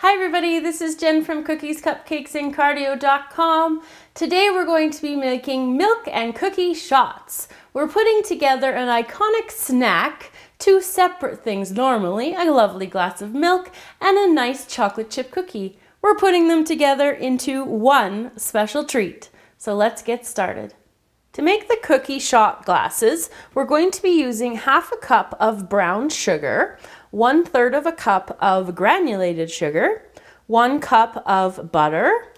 Hi everybody, this is Jen from Cookies, Cupcakes, and Cardio.com. Today we're going to be making milk and cookie shots. We're putting together an iconic snack, two separate things normally, a lovely glass of milk and a nice chocolate chip cookie. We're putting them together into one special treat. So let's get started. To make the cookie shot glasses, we're going to be using half a cup of brown sugar, 1/3 of a cup of granulated sugar, 1 cup of butter,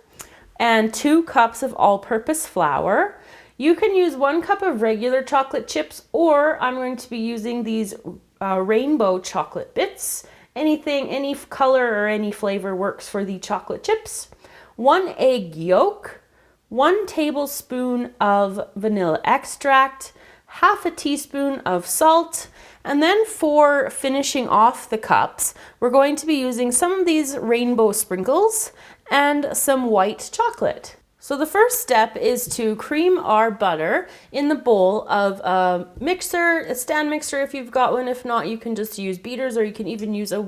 and 2 cups of all-purpose flour. You can use 1 cup of regular chocolate chips, or I'm going to be using these rainbow chocolate bits. Anything, any color or any flavor works for the chocolate chips. 1 egg yolk, 1 tablespoon of vanilla extract, half a teaspoon of salt, and then for finishing off the cups, we're going to be using some of these rainbow sprinkles and some white chocolate. So the first step is to cream our butter in the bowl of a mixer, a stand mixer if you've got one. If not, you can just use beaters, or you can even use a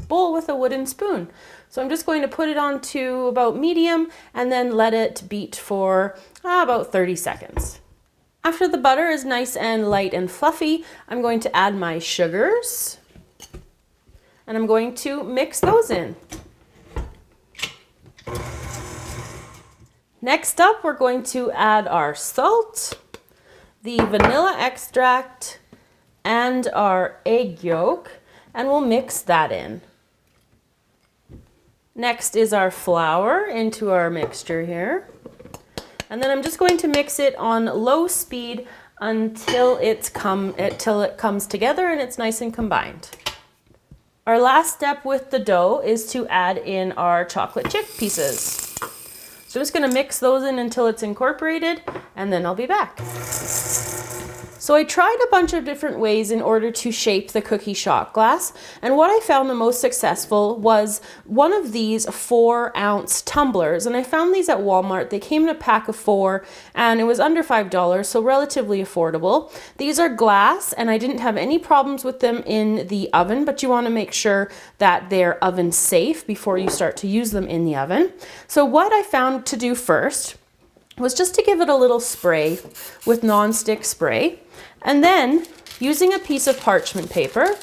bowl with a wooden spoon. So I'm just going to put it on to about medium and then let it beat for about 30 seconds. After the butter is nice and light and fluffy, I'm going to add my sugars and I'm going to mix those in. Next up, we're going to add our salt, the vanilla extract, and our egg yolk, and we'll mix that in. Next is our flour into our mixture here. And then I'm just going to mix it on low speed until it comes together and it's nice and combined. Our last step with the dough is to add in our chocolate chip pieces. So I'm just going to mix those in until it's incorporated, and then I'll be back. So I tried a bunch of different ways in order to shape the cookie shot glass, and what I found the most successful was one of these 4-ounce tumblers, and I found these at Walmart. They came in a pack of 4 and it was under $5, so relatively affordable. These are glass and I didn't have any problems with them in the oven, but you want to make sure that they're oven safe before you start to use them in the oven. So what I found to do first was just to give it a little spray with non-stick spray. And then, using a piece of parchment paper,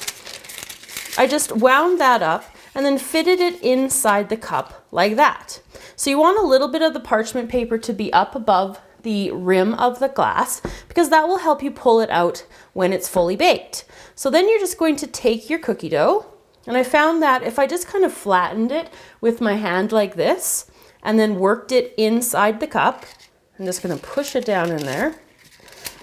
I just wound that up and then fitted it inside the cup like that. So you want a little bit of the parchment paper to be up above the rim of the glass, because that will help you pull it out when it's fully baked. So then you're just going to take your cookie dough, and I found that if I just kind of flattened it with my hand like this, and then worked it inside the cup, I'm just going to push it down in there,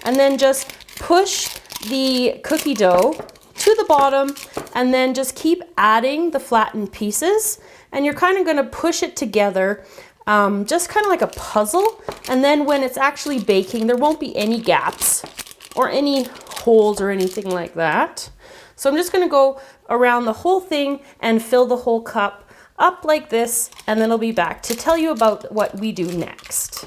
and then just push the cookie dough to the bottom, and then just keep adding the flattened pieces, and you're kind of going to push it together just kind of like a puzzle, and then when it's actually baking there won't be any gaps or any holes or anything like that. So I'm just going to go around the whole thing and fill the whole cup up like this, and then I'll be back to tell you about what we do next.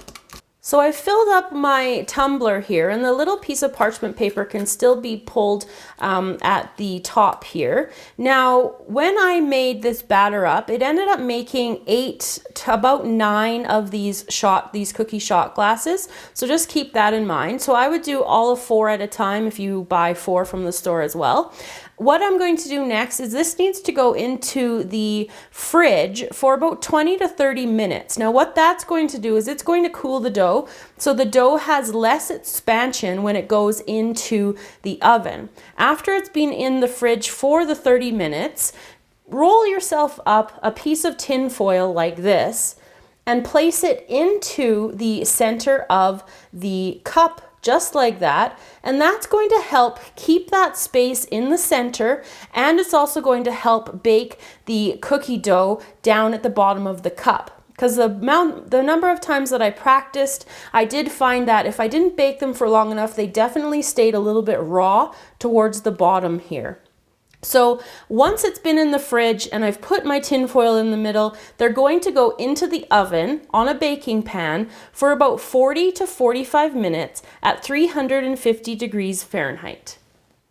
So I filled up my tumbler here, and the little piece of parchment paper can still be pulled at the top here. Now, when I made this batter up, it ended up making 8 to about 9 of these cookie shot glasses. So just keep that in mind. So I would do all of 4 at a time if you buy 4 from the store as well. What I'm going to do next is this needs to go into the fridge for about 20 to 30 minutes. Now what that's going to do is it's going to cool the dough, so the dough has less expansion when it goes into the oven. After it's been in the fridge for the 30 minutes, roll yourself up a piece of tin foil like this and place it into the center of the cup, just like that, and that's going to help keep that space in the center, and it's also going to help bake the cookie dough down at the bottom of the cup. Because the number of times that I practiced, I did find that if I didn't bake them for long enough, they definitely stayed a little bit raw towards the bottom here. So once it's been in the fridge and I've put my tin foil in the middle, they're going to go into the oven on a baking pan for about 40 to 45 minutes at 350 degrees Fahrenheit.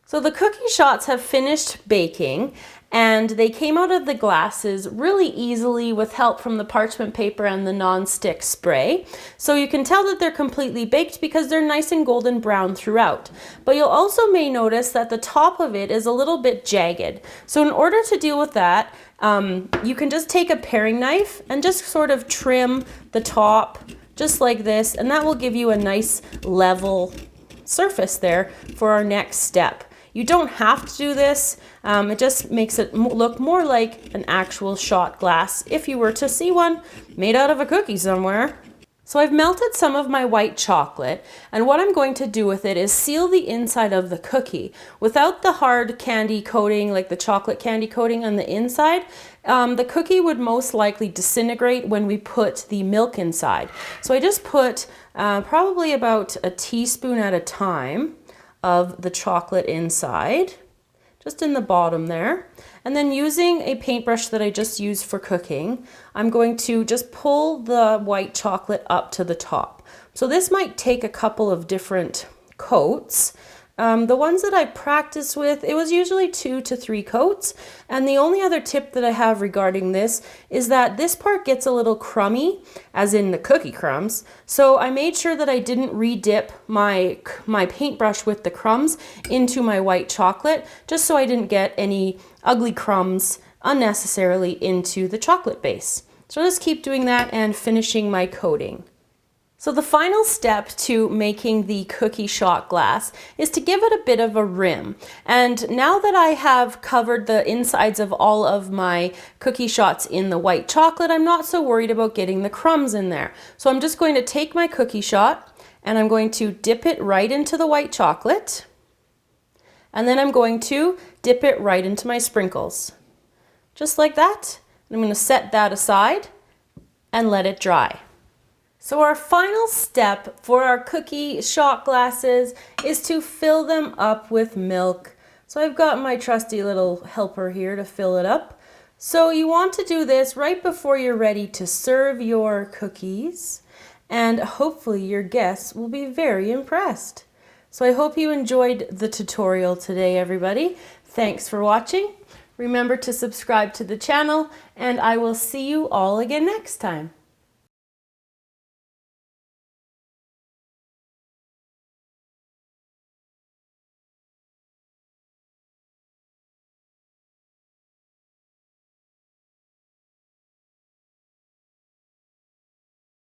So the cookie shots have finished baking, and they came out of the glasses really easily with help from the parchment paper and the non-stick spray. So you can tell that they're completely baked because they're nice and golden brown throughout. But you'll also may notice that the top of it is a little bit jagged. So in order to deal with that, you can just take a paring knife and just sort of trim the top just like this, and that will give you a nice level surface there for our next step. You don't have to do this, it just makes it look more like an actual shot glass if you were to see one made out of a cookie somewhere. So I've melted some of my white chocolate, and what I'm going to do with it is seal the inside of the cookie. Without the hard candy coating, like the chocolate candy coating on the inside, the cookie would most likely disintegrate when we put the milk inside. So I just put probably about a teaspoon at a time of the chocolate inside, just in the bottom there. And then using a paintbrush that I just used for cooking, I'm going to just pull the white chocolate up to the top. So this might take a couple of different coats. The ones that I practiced with, it was usually 2 to 3 coats. And the only other tip that I have regarding this is that this part gets a little crummy, as in the cookie crumbs. So I made sure that I didn't re-dip my paintbrush with the crumbs into my white chocolate, just so I didn't get any ugly crumbs unnecessarily into the chocolate base. So I'll just keep doing that and finishing my coating. So the final step to making the cookie shot glass is to give it a bit of a rim. And now that I have covered the insides of all of my cookie shots in the white chocolate, I'm not so worried about getting the crumbs in there. So I'm just going to take my cookie shot and I'm going to dip it right into the white chocolate. And then I'm going to dip it right into my sprinkles. Just like that. And I'm going to set that aside and let it dry. So our final step for our cookie shot glasses is to fill them up with milk. So I've got my trusty little helper here to fill it up. So you want to do this right before you're ready to serve your cookies, and hopefully your guests will be very impressed. So I hope you enjoyed the tutorial today, everybody. Thanks for watching. Remember to subscribe to the channel, and I will see you all again next time.